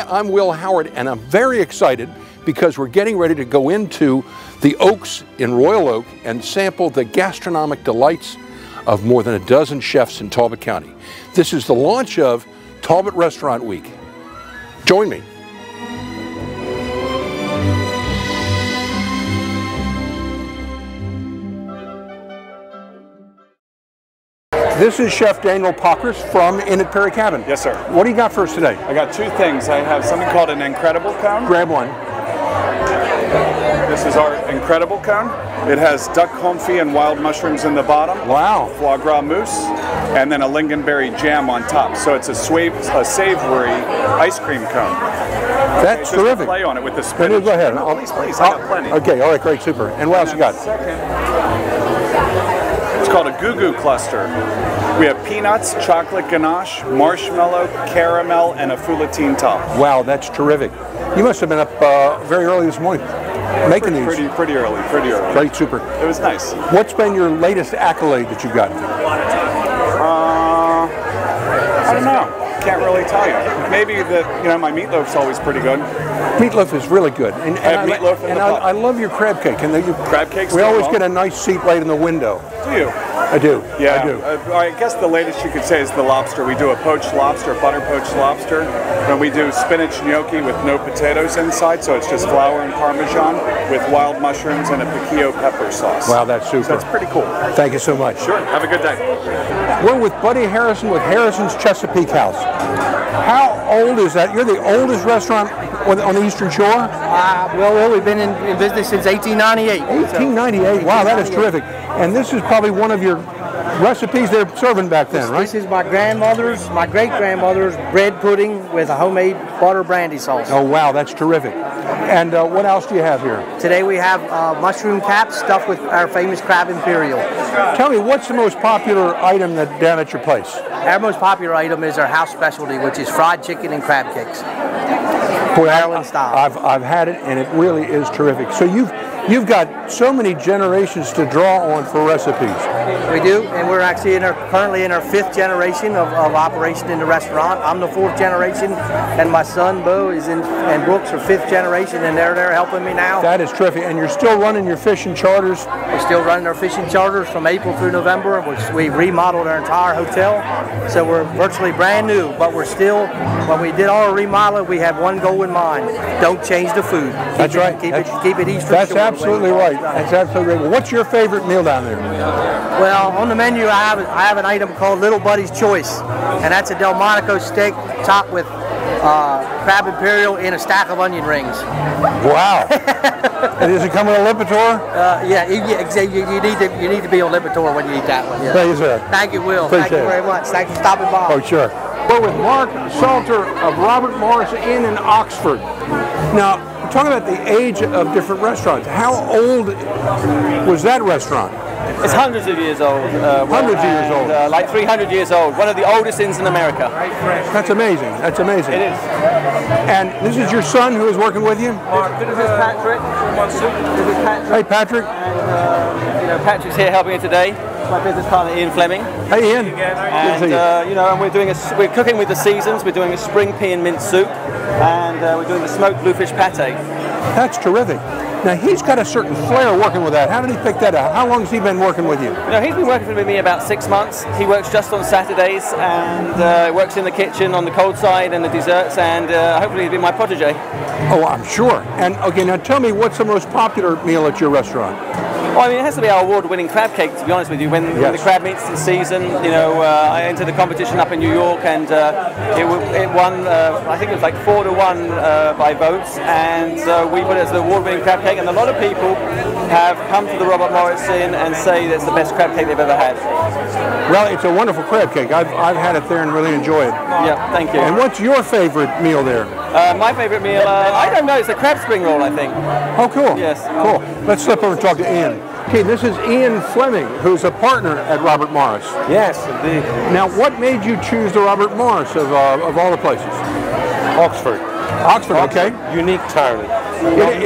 I'm Will Howard, and I'm very excited because we're getting ready to go into the Oaks in Royal Oak and sample the gastronomic delights of more than a dozen chefs in Talbot County. This is the launch of Talbot Restaurant Week. Join me. This is Chef Daniel Pockris from Inn at Perry Cabin. Yes, sir. What do you got for us today? I got two things. I have something called an Incredible Cone. Grab one. This is our Incredible Cone. It has duck confit and wild mushrooms in the bottom. Wow. Foie gras mousse, and then a lingonberry jam on top. So it's a savory ice cream cone. That's just terrific. Play on it with the spinach. Go ahead. No, please, I got plenty. Okay, all right, great, super. And what else you got? It's called a Goo Goo Cluster. We have peanuts, chocolate ganache, marshmallow, caramel, and a foulatine top. Wow, that's terrific. You must have been up very early this morning making these. Pretty early. Great, super. It was nice. What's been your latest accolade that you've gotten? I don't know. Can't really tell you. Maybe my meatloaf's always pretty good. Meatloaf is really good. And I have meatloaf in the pot. I love your crab cake. Crab cakes? We always get a nice seat right in the window. Do you? I do. Yeah. I do. I guess the latest you could say is the lobster. We do a poached lobster, butter poached lobster. And we do spinach gnocchi with no potatoes inside, so it's just flour and Parmesan with wild mushrooms and a piquillo pepper sauce. Wow, that's super. So that's pretty cool. Thank you so much. Sure. Have a good day. We're with Buddy Harrison with Harrison's Chesapeake House. How old is that? You're the oldest restaurant on the Eastern Shore? Well, we've been in business since 1898. 1898. Wow, that is terrific. And this is probably one of your recipes they're serving back then, right? This is my great-grandmother's bread pudding with a homemade butter brandy sauce. Oh, wow, that's terrific. And what else do you have here? Today we have mushroom caps stuffed with our famous crab imperial. Tell me, what's the most popular item down at your place? Our most popular item is our house specialty, which is fried chicken and crab cakes. Maryland style. I've had it, and it really is terrific. So you've got so many generations to draw on for recipes. We do, and we're actually currently in our 5th generation of operation in the restaurant. I'm the 4th generation, and my son Bo and Brooks are 5th generation, and they're there helping me now. That is terrific. And you're still running your fishing charters? We're still running our fishing charters from April through November. We remodeled our entire hotel, so we're virtually brand new. But we're still, when we did our remodel, we have one goal in mind: don't change the food. That's right. Keep it Eastern. That's absolutely right. That's absolutely right. Well, what's your favorite meal down there? Well, on the menu I have an item called Little Buddy's Choice, and that's a Delmonico steak topped with crab imperial in a stack of onion rings. Wow! And does it come with a Lipitor? Yeah, you need to be on Lipitor when you eat that one. Yeah. Thank you, sir. Thank you, Will. Appreciate Thank you very much. Thanks for stopping by. Oh, sure. We're with Mark Salter of Robert Morris Inn in Oxford. Now, we're talking about the age of different restaurants. How old was that restaurant? It's hundreds of years old. Hundreds of years old. Like 300 years old. One of the oldest inns in America. That's amazing. That's amazing. It is. And this is your son who is working with you? This is Patrick. This is Patrick. Hey, Patrick. And Patrick's here helping me today. My business partner Ian Fleming. Hey, Ian. And and we're cooking with the seasons. We're doing a spring pea and mint soup, and we're doing the smoked bluefish pate. That's terrific. Now, he's got a certain flair working with that. How did he pick that up? How long has he been working with you? He's been working with me about 6 months. He works just on Saturdays and works in the kitchen on the cold side and the desserts, and hopefully he'll be my protege. Oh, I'm sure. And okay, now tell me, what's the most popular meal at your restaurant? Well, I mean, it has to be our award-winning crab cake, to be honest with you. When the crab meet's in season, I entered the competition up in New York, and it won, I think it was like 4-1 by votes, and we put it as the award-winning crab cake, and a lot of people have come to the Robert Morris Inn and say that's the best crab cake they've ever had. Well, it's a wonderful crab cake. I've had it there and really enjoy it. Yeah, thank you. And what's your favorite meal there? My favorite meal, I don't know, it's a crab spring roll, I think. Oh, cool. Yes. Cool. Let's slip over and talk to Ian. Okay, this is Ian Fleming, who's a partner at Robert Morris. Yes, indeed. Now, what made you choose the Robert Morris of all the places? Oxford. Oxford, okay. Unique town.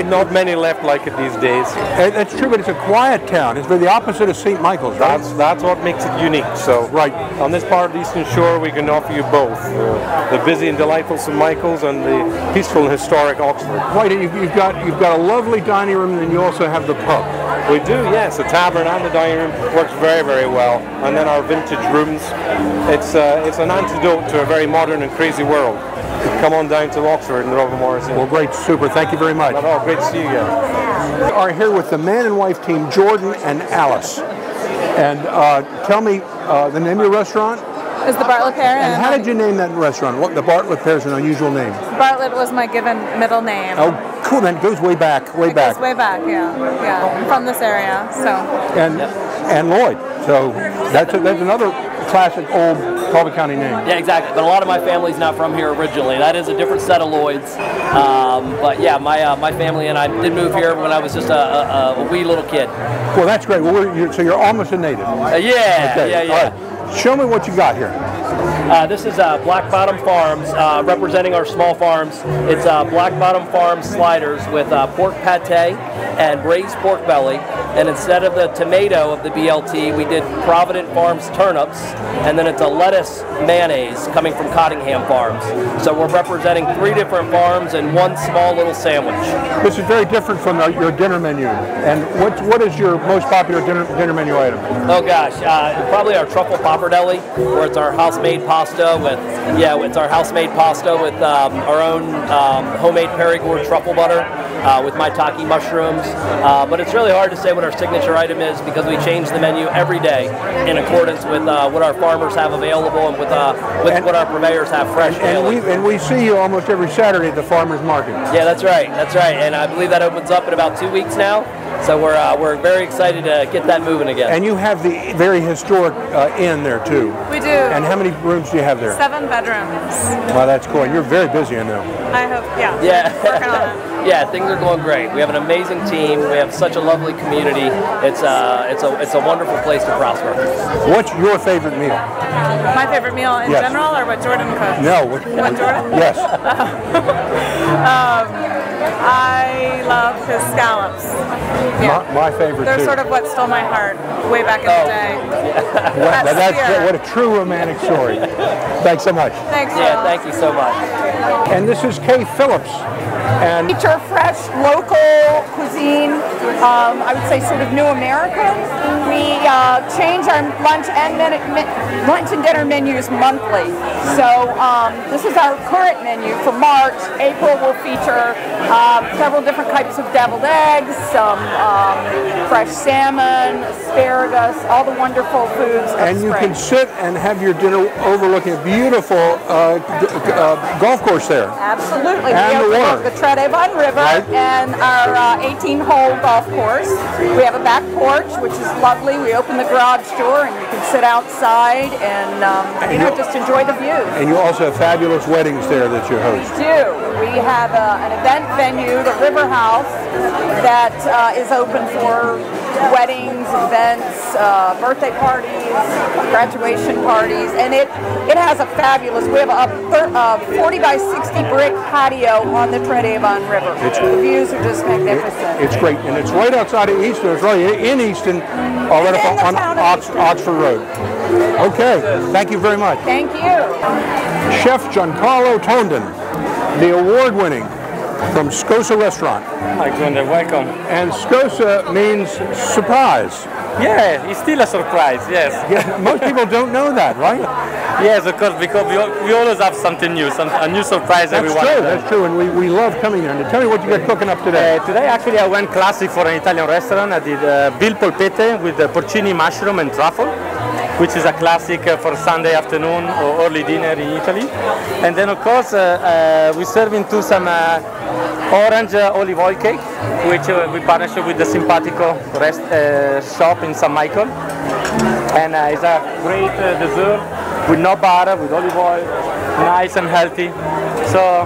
Not many left like it these days. That's true, but it's a quiet town. It's the opposite of St. Michael's, right? That's what makes it unique. So right on this part of the Eastern Shore, we can offer you both the busy and delightful St. Michael's and the peaceful and historic Oxford. Right, and you've got a lovely dining room, and then you also have the pub. We do, yes. The tavern and the dining room works very, very well. And then our vintage rooms. It's an antidote to a very modern and crazy world. Come on down to Oxford and Robert Morrison. Well, great, super. Thank you very much. Not all. Great to see you again. We are here with the man and wife team, Jordan and Alice. And tell me the name of your restaurant? It's the Bartlett Pear. And how did you name that restaurant? What, the Bartlett Pear is an unusual name. Bartlett was my given middle name. Oh, cool. Then it goes way back, It goes way back, yeah. I'm from this area, so. And Lloyd. So that's another classic old Talbot County name. Yeah, exactly. But a lot of my family's not from here originally. That is a different set of Lloyds. But yeah, my family and I did move here when I was just a wee little kid. Well, that's great. Well, so you're almost a native. Yeah, okay. yeah. All right. Show me what you got here. This is Black Bottom Farms, representing our small farms. It's Black Bottom Farms sliders with pork pate and braised pork belly. And instead of the tomato of the BLT, we did Provident Farms turnips, and then it's a lettuce mayonnaise coming from Cottingham Farms. So we're representing 3 different farms and one small little sandwich. This is very different from your dinner menu. And what is your most popular dinner menu item? Oh gosh, probably our truffle pappardelle, where it's our house-made pasta with our own homemade Perigord truffle butter with maitake mushrooms. But it's really hard to say what our signature item is because we change the menu every day in accordance with what our farmers have available and with what our purveyors have fresh daily. And we see you almost every Saturday at the farmers market. Yeah, that's right. And I believe that opens up in about 2 weeks now. So we're very excited to get that moving again. And you have the very historic inn there too. We do. And how many rooms do you have there? 7 bedrooms. Wow, that's cool. And you're very busy, I know. I hope, yeah. Yeah. Working on it. Yeah, things are going great. We have an amazing team. We have such a lovely community. It's a wonderful place to prosper. What's your favorite meal? My favorite meal in general, or what Jordan cooks? No. What Jordan? Yes. I love his scallops. Yeah. My favorite They're too. sort of what stole my heart way back in the day. What a true romantic story. Thanks so much. Thanks, Yeah, thank you so much. And this is Kay Phillips. And feature fresh local cuisine, I would say sort of new American. We change our lunch and dinner menus monthly. So this is our current menu for March. April will feature several different types of deviled eggs, some fresh salmon, asparagus, all the wonderful foods of And you can sit and have your dinner overlooking a beautiful golf course there. Absolutely. And we the overlook water. the Tredevan River and our 18-hole golf course. We have a back porch, which is lovely. We open the garage door and you can sit outside and just enjoy the view. And you also have fabulous weddings there that you host. We do. We have an event venue, the River House, that is open for weddings, events, birthday parties, graduation parties, and it has a fabulous, we have a 40 by 60 brick patio on the Tredevan River. The views are just magnificent. It's great, and it's right outside of Easton. It's right in Easton, right up on Oxford Road. Okay, thank you very much. Thank you. Chef Giancarlo Tondon, the award-winning from Scosa Restaurant. Hi, Gunder, welcome. And Scosa means surprise. Yeah, it's still a surprise, yes. Yeah, most people don't know that, right? Yes, of course, because we always have something new, a new surprise every one. That's true, and we love coming there. And tell me what you got cooking up today. Today, actually, I went classic for an Italian restaurant. I did Bill polpette with porcini, mushroom, and truffle, which is a classic for Sunday afternoon or early dinner in Italy. And then, of course, we serve into some orange olive oil cake, which we partnership with the Simpatico shop in San Michael. And it's a great dessert with no butter, with olive oil, nice and healthy. So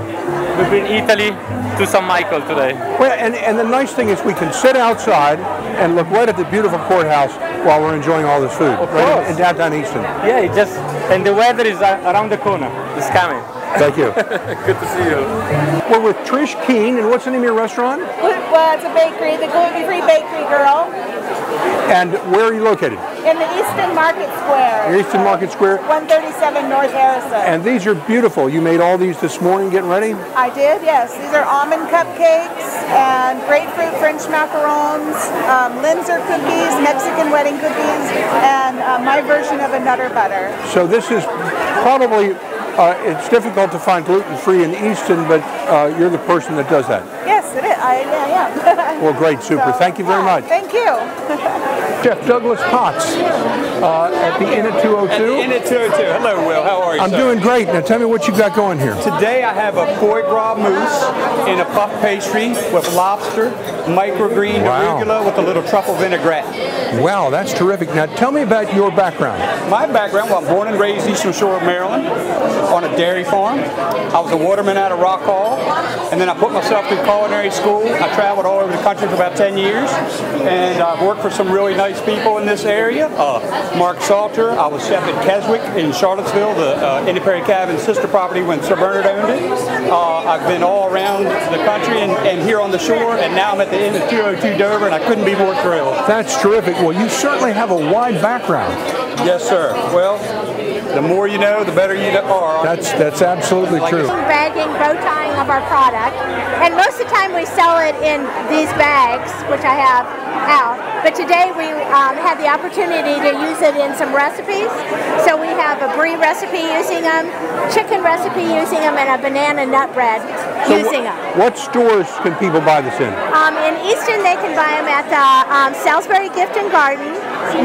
we bring Italy to San Michael today. Well, and the nice thing is we can sit outside and look right at the beautiful courthouse while we're enjoying all this food, right in downtown Easton. Yeah, and the weather is around the corner. It's coming. Thank you. Good to see you. We're with Trish Keene, and what's the name of your restaurant? Well, it's a bakery, the gluten-free bakery girl, And where are you located? in the Easton Market Square. Easton Market Square. 137 North Harrison. And these are beautiful. You made all these this morning getting ready? I did, yes. These are almond cupcakes and grapefruit French macarons, Linzer cookies, Mexican wedding cookies, and my version of a Nutter Butter. So this is probably, it's difficult to find gluten-free in Easton, but you're the person that does that. Yes, it is. I am. Well, great, super. So, thank you very much. Thank you. Chef Douglas Potts at the Inn at 202. At the Inn at 202. Hello, Will. How are you, I'm sir? doing great. Now tell me what you got going here. Today I have a foie gras mousse in a puff pastry with lobster, microgreen arugula with a little truffle vinaigrette. Wow, that's terrific. Now tell me about your background. My background, well, I'm born and raised Eastern Shore of Maryland on a dairy farm. I was a waterman out of Rock Hall, and then I put myself through culinary school. I traveled all over the country for about 10 years, and I've worked for some really nice people in this area. Mark Salter, I was chef at Keswick in Charlottesville, the Indy Prairie Cabin sister property when Sir Bernard owned it. I've been all around the country and here on the shore, and now I'm at the Inn at 202 Dover, and I couldn't be more thrilled. That's terrific. Well, you certainly have a wide background. Yes, sir. Well, the more you know, the better you are. That's absolutely true. Bagging, bow tying of our product, and most of the time we sell it in these bags, which I have out. But today we had the opportunity to use it in some recipes. So we have a brie recipe using them, chicken recipe using them, and a banana nut bread using them. What stores can people buy this in? In Easton, they can buy them at the Salisbury Gift and Garden,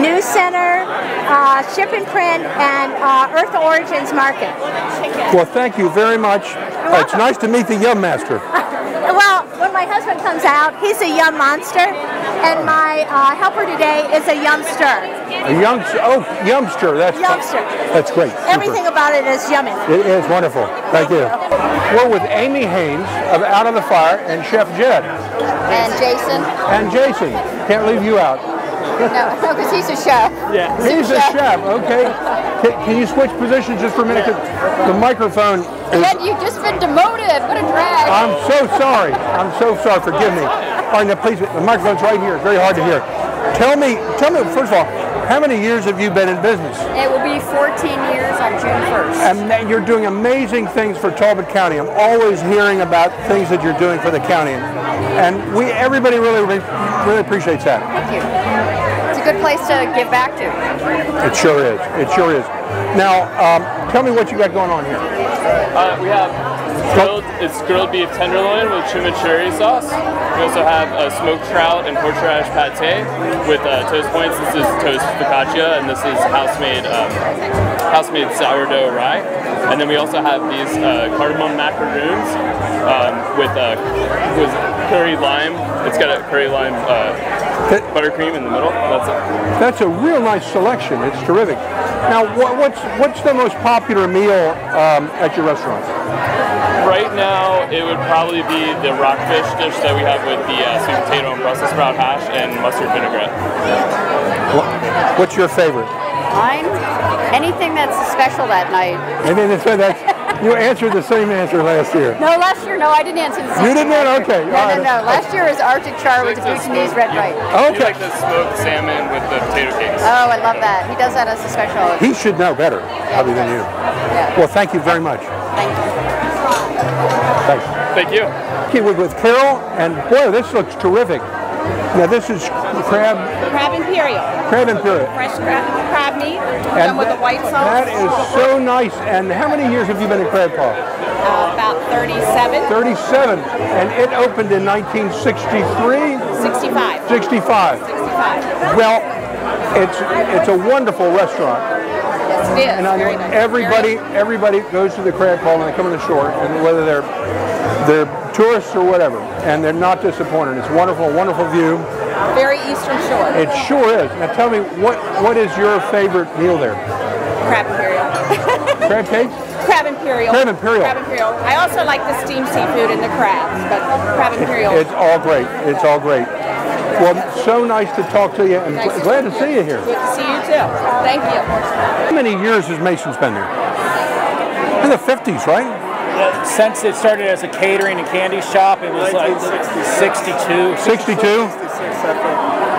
News Center, Ship and Print, and Earth Origins Market. Well, thank you very much. It's nice to meet the Yum Master. Well, when my husband comes out, he's a yum monster, and my helper today is a yumster. A yumster. That's great. Everything about it is yummy. It is wonderful. Thank you. We're with Amy Haynes of Out of the Fire and Chef Jed. And Jason. And Jason. Can't leave you out. No, because he's a chef. Yeah. He's a chef. Okay. Can you switch positions just for a minute? 'Cause the microphone is... And you've just been demoted. What a drag. I'm so sorry. I'm so sorry. Forgive me. All right, now please, the microphone's right here. It's very hard to hear. Tell me, first of all, how many years have you been in business? It will be 14 years on June 1st. And you're doing amazing things for Talbot County. I'm always hearing about things that you're doing for the county. And everybody really appreciates that. Thank you. It's a good place to give back to. It sure is. It sure is. Now, tell me what you got going on here. We have grilled beef tenderloin with chimichurri sauce. We also have smoked trout and horseradish pate with toast points. This is toast focaccia, and this is house-made sourdough rye. And then we also have these cardamom macaroons with curry lime. It's got a curry lime buttercream in the middle. That's it. That's a real nice selection. It's terrific. Now, what's the most popular meal at your restaurant? Right now, it would probably be the rockfish dish that we have with the sweet potato and Brussels sprout hash and mustard vinaigrette. What's your favorite? Mine? Anything that's special that night. You answered the same answer last year. No, last year, no, I didn't answer the same. You didn't? Okay. No. Last year was Arctic char with the Bhutanese red rice. You Okay. like the smoked salmon with the potato cakes. Oh, I love that. He does that as a special. He should know better, probably than you. Yeah. Well, thank you very much. Thank you. Thanks. Thank you. Okay, we're with Carol, and boy, this looks terrific. Now, this is crab Imperial. Crab Imperial. Fresh crab meat, And done with the white sauce. That is so nice. And how many years have you been in Crab Paw? About 37. 37. And it opened in 1963? 65. 65. Well, it's a wonderful restaurant. Yes, it is. And I know everybody goes to the Crab Paw when they come on the shore, and whether they're tourists or whatever, and they're not disappointed. It's wonderful, wonderful view. Very Eastern Shore. It sure is. Now tell me, what is your favorite meal there? Crab Imperial. Crab cakes? Crab Imperial. Crab Imperial. Crab Imperial. I also like the steamed seafood and the crabs, but Crab Imperial. It's all great. It's all great. Well, so nice to talk to you, and glad to see you here. Good to see you too. Thank you. How many years has Mason's been there? In the 50s, right? Since it started as a catering and candy shop, it was like 62. 62?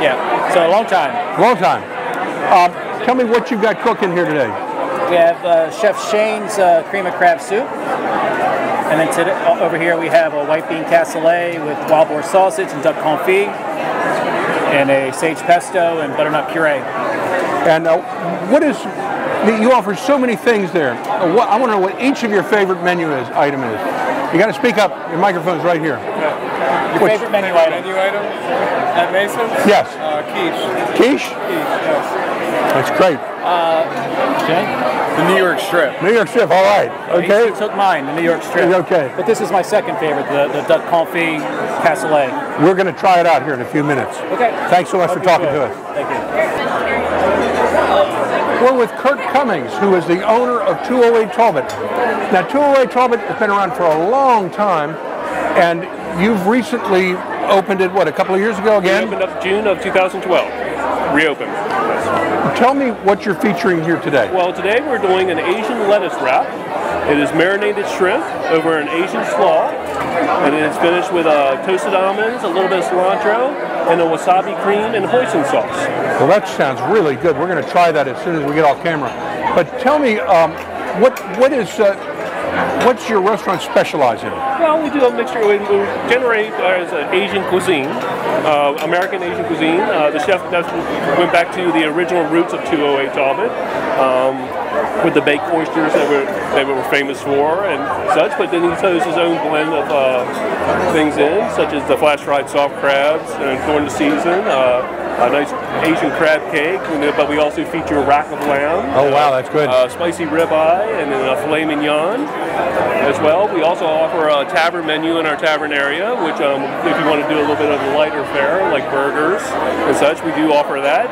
Yeah, so a long time. Long time. Tell me what you got cooking here today. We have Chef Shane's cream of crab soup. And then today, over here we have a white bean cassoulet with wild boar sausage and duck confit, and a sage pesto and butternut puree. And what is, you offer so many things there. I want to know what each of your favorite item is. You got to speak up. Your microphone's right here. Your favorite menu item? Menu item at Mason's? Yes. Quiche. Quiche? Quiche, yes. That's great. The New York Strip. New York Strip, all right. Okay. You took mine, the New York Strip. Okay. But this is my second favorite, the duck confit cassoulet. We're going to try it out here in a few minutes. Okay. Thanks so much for talking to us. Thank you. We're with Kurt Cummings, who is the owner of 208 Talbot. Now, 208 Talbot has been around for a long time, and you've recently opened it, what, a couple of years ago again? We opened up June of 2012. Reopened. Tell me what you're featuring here today. Well, today we're doing an Asian lettuce wrap. It is marinated shrimp over an Asian slaw, and it's finished with toasted almonds, a little bit of cilantro, and a wasabi cream and hoisin sauce. Well, that sounds really good. We're going to try that as soon as we get off camera. But tell me, what's your restaurant specialize in? Well, we do a mixture. We generate as an Asian cuisine, American Asian cuisine. The chef went back to the original roots of 208 Talbot. With the baked oysters that were famous for and such, but then he throws his own blend of things in, such as the flash fried soft crabs and corn to season, a nice Asian crab cake, but we also feature a rack of lamb. Oh wow, that's good. Spicy ribeye and then a filet mignon as well. We also offer a tavern menu in our tavern area, which if you want to do a little bit of a lighter fare, like burgers and such, we do offer that.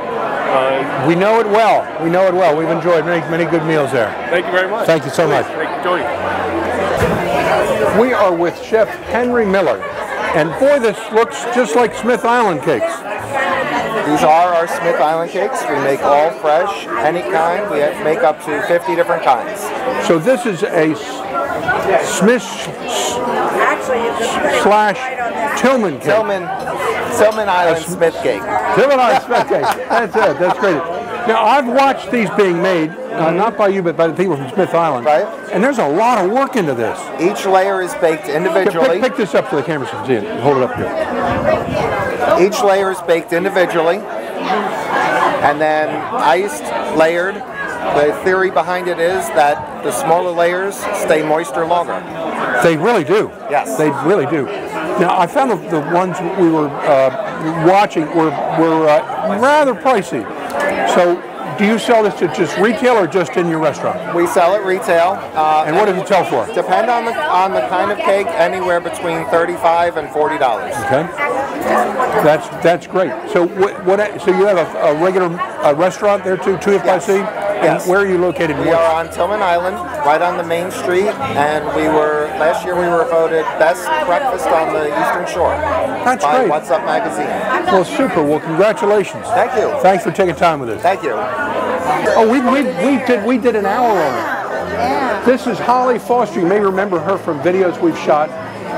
We know it well. We know it well. We've enjoyed many good meals there. Thank you very much. Thank you so much. Thank you, Joey. We are with Chef Henry Miller, and boy, this looks just like Smith Island cakes. These are our Smith Island cakes. We make all fresh, any kind. We make up to 50 different kinds. So this is a Smith / Tillman cake. Tillman Island Smith cake. Tillman Island Smith cake. That's it. That's great. Now, I've watched these being made, not by you, but by the people from Smith Island. Right. And there's a lot of work into this. Each layer is baked individually. Pick this up so the camera can see it. Hold it up here. Each layer is baked individually, and then iced, layered. The theory behind it is that the smaller layers stay moister longer. They really do. Yes. They really do. Now, I found the ones we were watching were rather pricey. So, do you sell this to just retail or just in your restaurant? We sell it retail. And what does it sell for? Depend on the kind of cake, anywhere between $35 and $40. Okay. That's great. So so you have a regular restaurant there too, 2FIC? Yes. And where are you located? We are on Tillman Island, right on the main street, and last year we were voted best breakfast on the Eastern Shore. That's by great. What's Up magazine. Well, super. Well, congratulations. Thank you. Thanks for taking time with us. Thank you. Oh, we did an hour on it. This is Holly Foster. You may remember her from videos we've shot.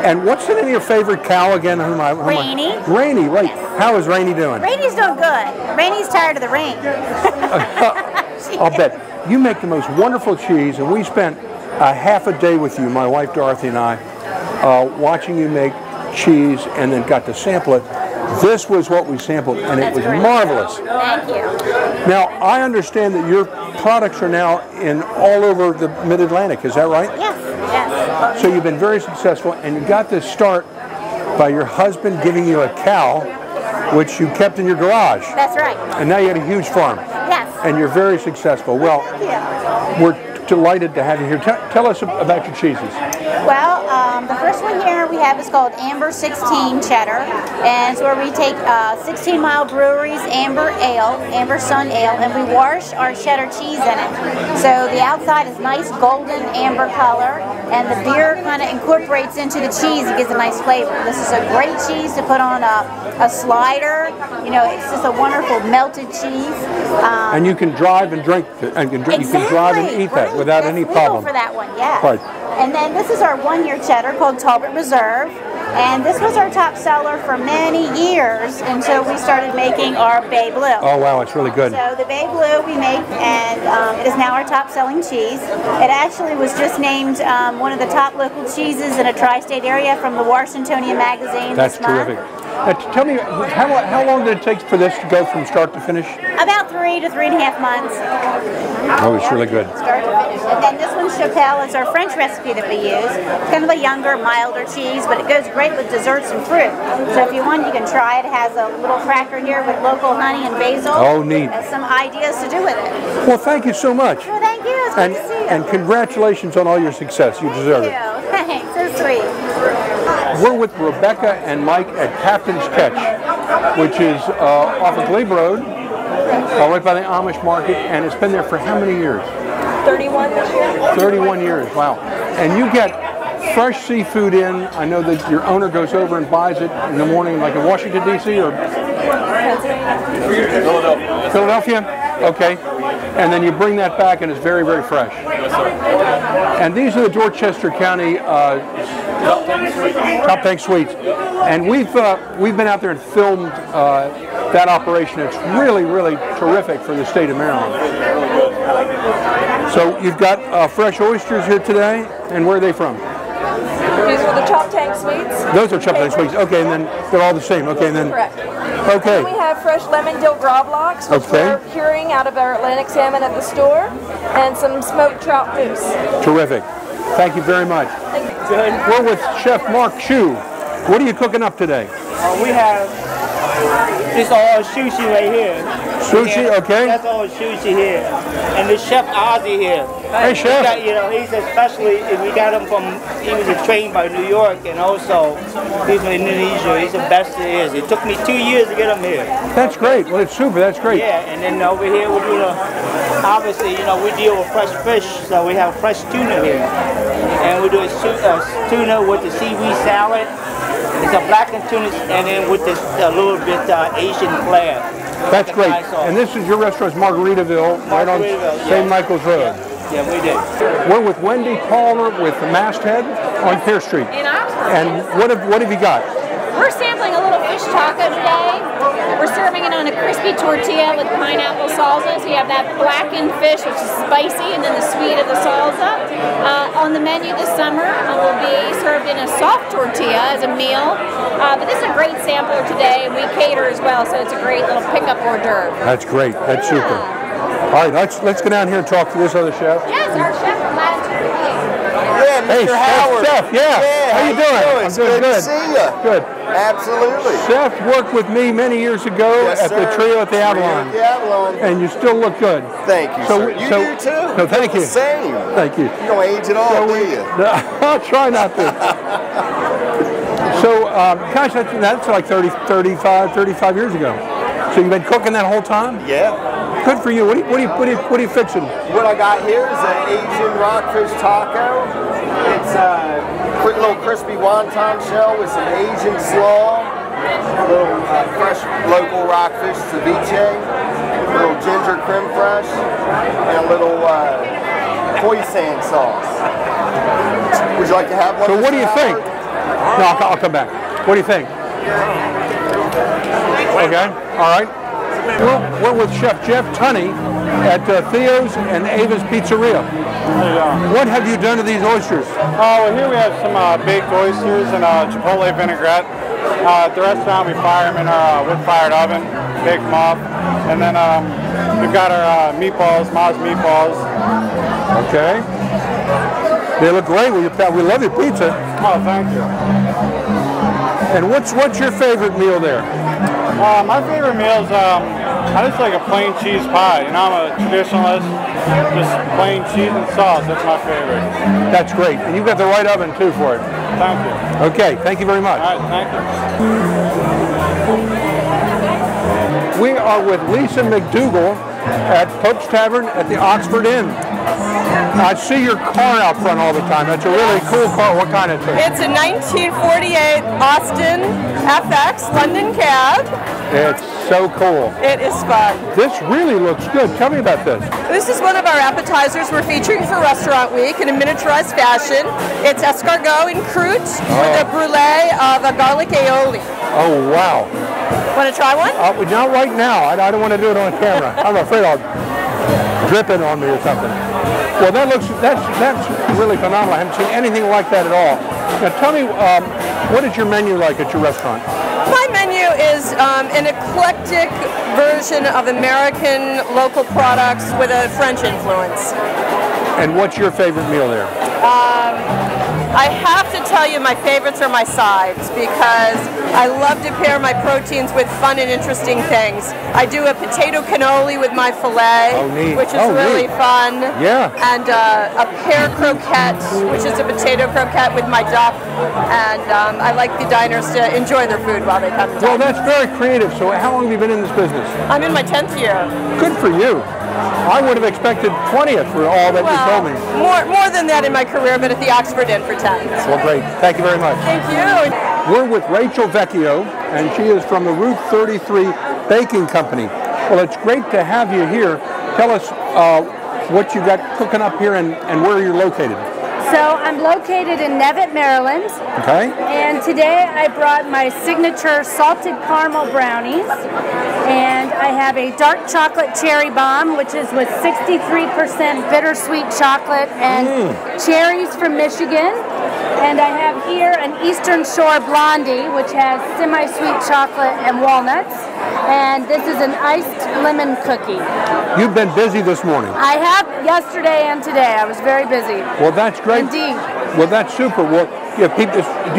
And what's the name of your favorite cow again? Rainy. Rainy, right. Yes. How is Rainy doing? Rainy's doing good. Rainy's tired of the rain. I'll bet. You make the most wonderful cheese, and we spent a half a day with you, my wife Dorothy and I, watching you make cheese and then got to sample it. This was what we sampled, and it was marvelous. Thank you. Now, I understand that your products are now in all over the Mid-Atlantic. Is that right? Yes. Yes. So you've been very successful, and you got this start by your husband giving you a cow, which you kept in your garage. That's right. And now you got a huge farm. Yes. And you're very successful. Well, we're delighted to have you here. Tell us about your cheeses. Well, the first one here we have is called Amber 16 Cheddar, and it's where we take 16 Mile Brewery's Amber Sun Ale, and we wash our cheddar cheese in it. So the outside is nice golden amber color, and the beer kind of incorporates into the cheese and gives a nice flavor. This is a great cheese to put on a slider. You know, it's just a wonderful melted cheese. And you can drive and drink, you can drive and eat that without any problem. For that one, yeah. Right. And then this is our 1-year cheddar called Talbot Reserve. And this was our top seller for many years until we started making our Bay Blue. Oh wow, it's really good. So the Bay Blue we make, and it is now our top selling cheese. It actually was just named one of the top local cheeses in a tri-state area from the Washingtonian magazine That's this month. terrific. Tell me, how long did it take for this to go from start to finish? About 3 to 3.5 months. Oh, it's really good. Start to finish. And then this one's Chapelle. It's our French recipe that we use. It's kind of a younger, milder cheese, but it goes great with desserts and fruit. So if you want, you can try it. It has a little cracker here with local honey and basil. Oh, neat. Has some ideas to do with it. Well, thank you so much. Well, thank you. It's good to see you. And congratulations on all your success. You deserve it. Thanks. So sweet. We're with Rebecca and Mike at Captain's Catch, which is off of Glebe Road, right by the Amish market, and it's been there for how many years? 31 this year. 31 years, wow. And you get fresh seafood in. I know that your owner goes over and buys it in the morning, like in Washington, D.C. or Philadelphia? Okay. And then you bring that back and it's very, very fresh. And these are the Dorchester County Top Tank Sweets. And we've been out there and filmed that operation. It's really, really terrific for the state of Maryland. So you've got fresh oysters here today, and where are they from? These are the Top Tank Sweets. Those are Top Tank Sweets. Okay, and then they're all the same. Okay, and then correct. Okay. And we have fresh lemon dill gravlax, which we're curing out of our Atlantic salmon at the store, and some smoked trout goose. Terrific. Thank you very much. We're with Chef Mark Chu. What are you cooking up today? We have this all sushi right here. Sushi, okay. That's all sushi here. And the Chef Ozzy here. Hey, Chef. Got, he's especially, we got him from, he was trained by New York, and also he's from Indonesia. He's the best there is. It took me 2 years to get him here. That's great. Well, it's super. That's great. Yeah, and then over here we do obviously, we deal with fresh fish, so we have fresh tuna here. And we do a tuna with the seaweed salad. It's a blackened tuna, and then with this a little bit Asian flair. That's great. And this is your restaurant, Margaritaville, right on St. Michael's Road. Yeah, we did. We're with Wendy Palmer with the Masthead on Pier Street. In Oxford. And what have you got? We're sampling a little fish taco today. We're serving it on a crispy tortilla with pineapple salsa. So you have that blackened fish, which is spicy, and then the sweet of the salsa. On the menu this summer, will be served in a soft tortilla as a meal. But this is a great sampler today, and we cater as well, so it's a great little pickup hors d'oeuvre. That's great. That's super. All right, let's go down here and talk to this other chef. Yes, our chef from Latitude. Yeah, Mr. Hey, Howard. Chef, yeah. How you doing? It's good to see you. Good. Absolutely. Chef worked with me many years ago at the Trio at the Avalon. And you still look good. Thank you, sir. You do too. No, thank you. The same. Thank you. You don't age at all, do you? I'll try not to. So, gosh, that's like 35 years ago. So you've been cooking that whole time? Yeah. Good for you. What are you fixing? What I got here is an Asian rockfish taco. It's a little crispy wonton shell with some Asian slaw, a little fresh local rockfish ceviche, a little ginger creme fraiche, and a little hoisin sauce. Would you like to have one? So what do you think? No, I'll come back. What do you think? Okay, all right. We're with Chef Jeff Tunney at Theo's and Ava's Pizzeria. What have you done to these oysters? Well, here we have some baked oysters and chipotle vinaigrette. At the restaurant, we fire them in our wood-fired oven, bake them off, and then we've got our meatballs, Ma's meatballs. Okay. They look great. We love your pizza. Oh, thank you. And what's your favorite meal there? My favorite meal is I just like a plain cheese pie. I'm a traditionalist. Just plain cheese and sauce. That's my favorite. That's great. And you've got the right oven too for it. Thank you. Okay. Thank you very much. All right. Thank you. We are with Lisa McDougall at Pope's Tavern at the Oxford Inn. I see your car out front all the time. That's a really cool car. What kind is it? It's a 1948 Austin FX London cab. It's so cool. It is fun. This really looks good. Tell me about this. This is one of our appetizers we're featuring for Restaurant Week in a miniaturized fashion. It's escargot and croûte with a brulee of a garlic aioli. Oh, wow. Want to try one? Not right now. I don't want to do it on camera. I'm afraid I'll drip it on me or something. Well, that's really phenomenal. I haven't seen anything like that at all. Now, tell me, what is your menu like at your restaurant? My menu is an eclectic version of American local products with a French influence. And what's your favorite meal there? I have to tell you my favorites are my sides because I love to pair my proteins with fun and interesting things. I do a potato cannoli with my filet, which is really fun. Yeah. And a pear croquette, which is a potato croquette with my duck. And I like the diners to enjoy their food while they come to Well, that's very creative. So how long have you been in this business? I'm in my 10th year. Good for you. I would have expected 20th for all that you told me. More than that in my career, but at the Oxford Inn for 10. Well, great. Thank you very much. Thank you. We're with Rachel Vecchio, and she is from the Route 33 Baking Company. Well, it's great to have you here. Tell us what you got cooking up here and where you're located. So I'm located in Nevitt, Maryland. Okay. And today I brought my signature salted caramel brownies. And I have a dark chocolate cherry bomb, which is with 63% bittersweet chocolate and cherries from Michigan. And I have here an Eastern Shore Blondie, which has semi-sweet chocolate and walnuts. And this is an iced lemon cookie. You've been busy this morning. I have yesterday and today. I was very busy. Well, that's great. Indeed. Well, that's super. Well, do you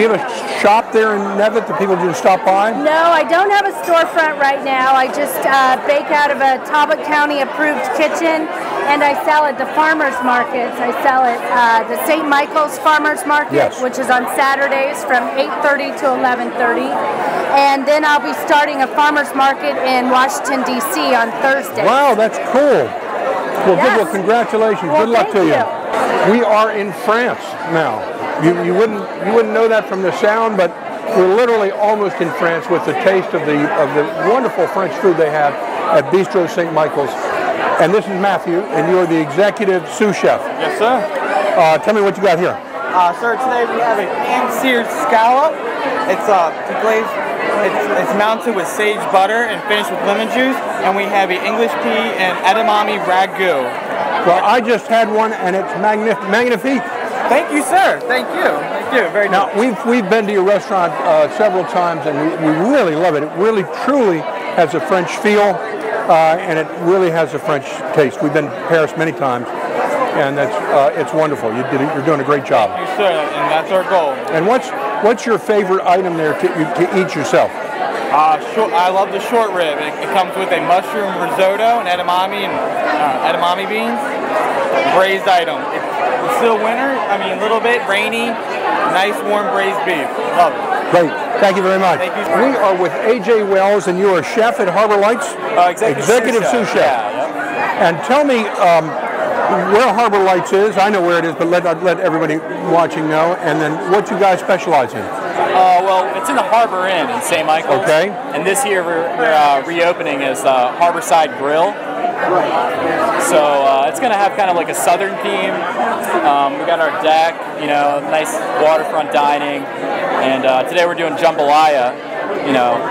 have a shop there in Nevitt that people can stop by? No, I don't have a storefront right now. I just bake out of a Talbot County approved kitchen, and I sell at the farmers markets. I sell at the St. Michael's Farmers Market, which is on Saturdays from 8:30 to 11:30. And then I'll be starting a farmers market in Washington, D.C. on Thursday. Wow, that's cool. Well, good. Well, congratulations. Well, good luck to you. We are in France now. You wouldn't know that from the sound, but we're literally almost in France with the taste of the wonderful French food they have at Bistro St. Michael's. And this is Matthew, and you're the executive sous chef. Yes, sir. Tell me what you got here. Sir, today we have a pan-seared scallop. It's mounted with sage butter and finished with lemon juice, and we have an English pea and edamame ragu. Well, I just had one, and it's magnifique. Thank you, sir. Thank you. Thank you. Very now, we've been to your restaurant several times, and we really love it. It really, truly has a French feel, and it really has a French taste. We've been to Paris many times, and it's wonderful. You're doing a great job. Thank you, sir, and that's our goal. And what's your favorite item there to eat yourself? I love the short rib. It comes with a mushroom risotto and edamame beans. Braised item. It's still winter. I mean, a little bit rainy. Nice warm braised beef. Love it. Great. Thank you very much. Thank you. We are with A.J. Wells, and you are a chef at Harbor Lights? Executive sous chef. Yeah. And tell me where Harbor Lights is. I know where it is, but let everybody watching know. And then what you guys specialize in. Well, it's in the Harbor Inn in St. Michael's. Okay. And this year we're reopening as Harborside Grill. So it's going to have kind of like a southern theme. We got our deck, nice waterfront dining. And today we're doing jambalaya,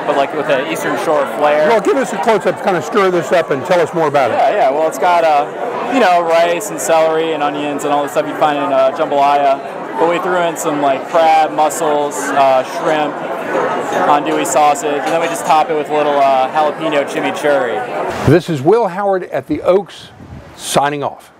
but like with an Eastern Shore flair. Well, give us a close-up, kind of stir this up and tell us more about it. Yeah. Well, it's got, rice and celery and onions and all the stuff you find in jambalaya. But we threw in some like crab, mussels, shrimp, andouille sausage, and then we just top it with a little jalapeno chimichurri. This is Will Howard at the Oaks, signing off.